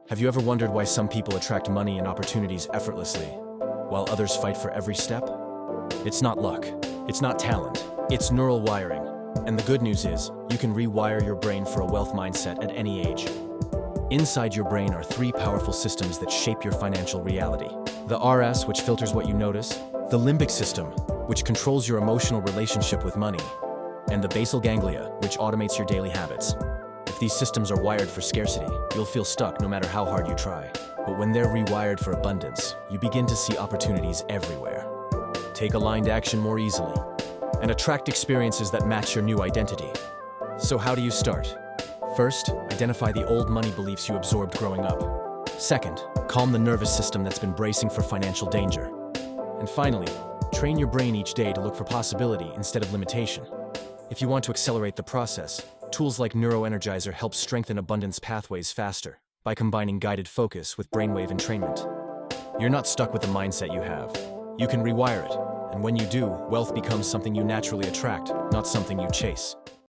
Have you ever wondered why some people attract money and opportunities effortlessly, while others fight for every step? It's not luck, it's not talent, it's neural wiring. And the good news is, you can rewire your brain for a wealth mindset at any age. Inside your brain are three powerful systems that shape your financial reality. The RS, which filters what you notice, the Limbic System, which controls your emotional relationship with money, and the Basal Ganglia, which automates your daily habits. If these systems are wired for scarcity, you'll feel stuck no matter how hard you try. But when they're rewired for abundance, you begin to see opportunities everywhere. Take aligned action more easily, and attract experiences that match your new identity. So how do you start? First, identify the old money beliefs you absorbed growing up. Second, calm the nervous system that's been bracing for financial danger. And finally, train your brain each day to look for possibility instead of limitation. If you want to accelerate the process, tools like Neuroenergizer help strengthen abundance pathways faster by combining guided focus with brainwave entrainment. You're not stuck with the mindset you have. You can rewire it, and when you do, wealth becomes something you naturally attract, not something you chase.